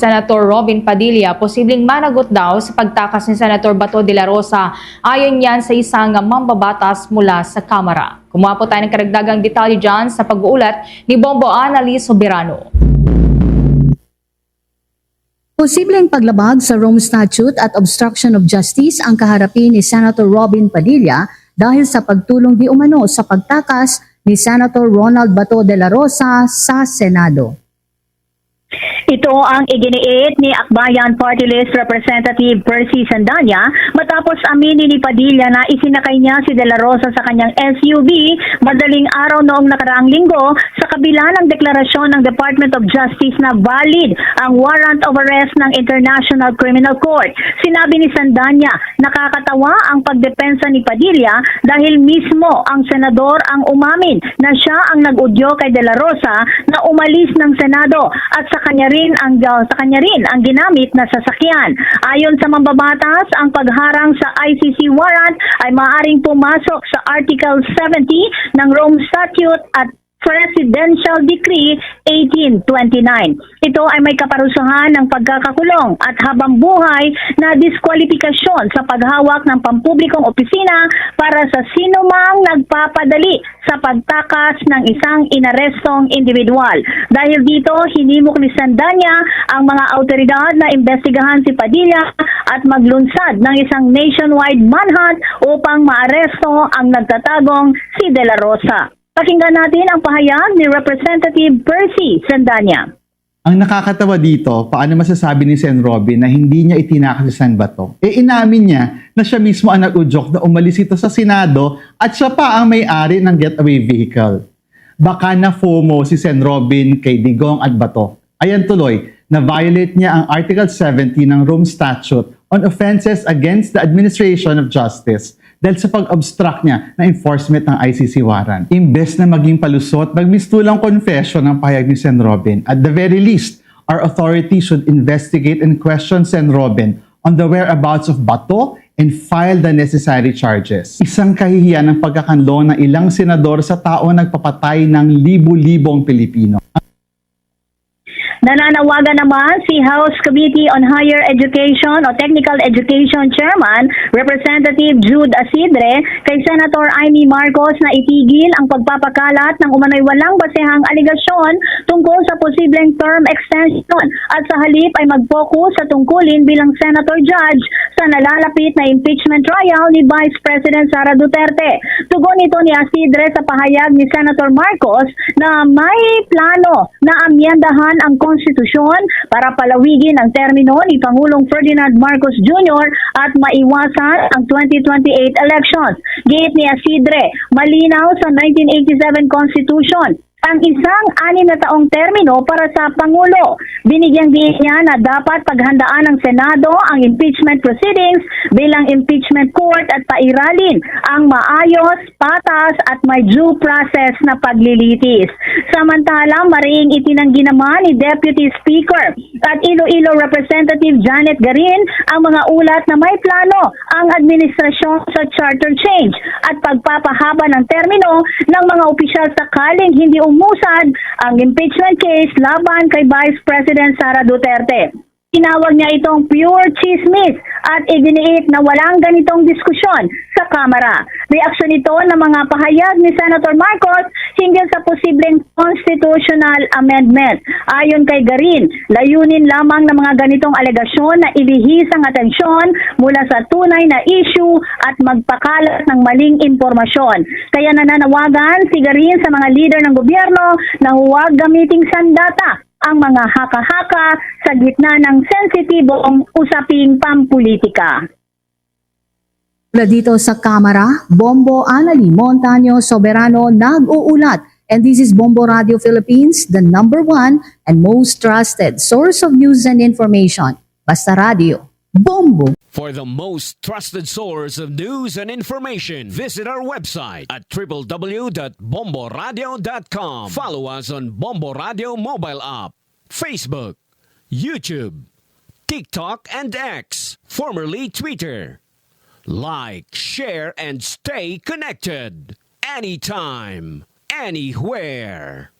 Senator Robin Padilla, posibleng managot daw sa pagtakas ni Senator Bato de la Rosa ayon yan sa isang mambabatas mula sa Kamara. Kumuha po tayo ng karagdagang detalye dyan sa pag-uulat ni Bombo Annalise Soberano. Posibleng paglabag sa Rome Statute at obstruction of justice ang kaharapin ni Senator Robin Padilla dahil sa pagtulong di umano sa pagtakas ni Senator Ronald Bato de la Rosa sa Senado. Ito ang iginiit ni Akbayan Party List Representative Percy Sandanya matapos aminin ni Padilla na isinakay niya si De La Rosa sa kanyang SUV madaling araw noong nakaraang linggo sa kabila ng deklarasyon ng Department of Justice na valid ang warrant of arrest ng International Criminal Court. Sinabi ni Sandanya, nakakatawa ang pagdepensa ni Padilla dahil mismo ang senador ang umamin na siya ang nag-udyo kay De La Rosa na umalis ng Senado at sa kanya rin ang ginamit na sasakyan. Ayon sa mambabatas, ang pagharang sa ICC warrant ay maaaring pumasok sa Article 70 ng Rome Statute at Presidential Decree 1829. Ito ay may kaparusahan ng pagkakakulong at habang buhay na diskwalifikasyon sa paghawak ng pampublikong opisina para sa sinumang nagpapadali sa pagtakas ng isang inarestong individual. Dahil dito, hinimok ni Sandanya ang mga autoridad na imbestigahan si Padilla at maglunsad ng isang nationwide manhunt upang maaresto ang nagtatagong si De La Rosa. Pakinggan natin ang pahayag ni Representative Percy Sandanya. Ang nakakatawa dito, paano masasabi ni Sen. Robin na hindi niya itinakas si Sen. Bato? Inamin niya na siya mismo ang nag-udyok na umalis ito sa Senado at siya pa ang may-ari ng getaway vehicle. Baka na FOMO si Sen. Robin kay Digong at Bato. Ayan tuloy, na-violate niya ang Article 70 ng Rome Statute on offenses against the administration of justice dahil sa pag-obstruct niya na enforcement ng ICC warrant. Imbes na maging palusot, nagmistulang confession ng pahayag ni Sen. Robin. At the very least, our authorities should investigate and question Sen. Robin on the whereabouts of Bato and file the necessary charges. Isang kahihiyan ng pagkakanlo ng ilang senador sa taong nagpapatay ng libu-libong Pilipino. Nananawagan naman si House Committee on Higher Education o Technical Education Chairman, Representative Jude Asidre, kay Senator Amy Marcos na itigil ang pagpapakalat ng umano'y walang basehang aligasyon tungkol sa posibleng term extension at sa halip ay mag-focus sa tungkulin bilang Senator Judge sa nalalapit na impeachment trial ni Vice President Sara Duterte. Tugon ito ni Asidre sa pahayag ni Senator Marcos na may plano na amyendahan ang konstitusyon para palawigin ang termino ni Pangulong Ferdinand Marcos Jr. at maiwasan ang 2028 elections. Giit ni Asidre, malinaw sa 1987 Constitution ang isang 6 na taong termino para sa Pangulo. Binigyang diin niya na dapat paghandaan ng Senado ang impeachment proceedings bilang impeachment court at pairalin ang maayos, patas at may due process na paglilitis. Samantala, mariing itinanggi naman ni Deputy Speaker at Iloilo Representative Janet Garin ang mga ulat na may plano ang administrasyon sa charter change at pagpapahaba ng termino ng mga opisyal sakaling hindi umusad ang impeachment case laban kay Vice President Sara Duterte. Tinawag niya itong pure chismis at iginiit na walang ganitong diskusyon sa Kamara. Reaksyon ito ng mga pahayag ni Senator Marcos hinggil sa posibleng constitutional amendment. Ayon kay Garin, layunin lamang ng mga ganitong alegasyon na ilihis ang atensyon mula sa tunay na issue at magpakalat ng maling impormasyon. Kaya nananawagan si Garin sa mga leader ng gobyerno na huwag gamiting sandata ang mga haka-haka sa gitna ng sensitibong usaping pampulitika. Mula dito sa Kamara, Bombo Annalise Montaño Soberano nag-uulat. And this is Bombo Radio Philippines, the #1 and most trusted source of news and information. Basta Radio, Bombo. For the most trusted source of news and information, visit our website at www.bomboradio.com. Follow us on Bombo Radio mobile app, Facebook, YouTube, TikTok, and X, formerly Twitter. Like, share, and stay connected. Anytime, anywhere.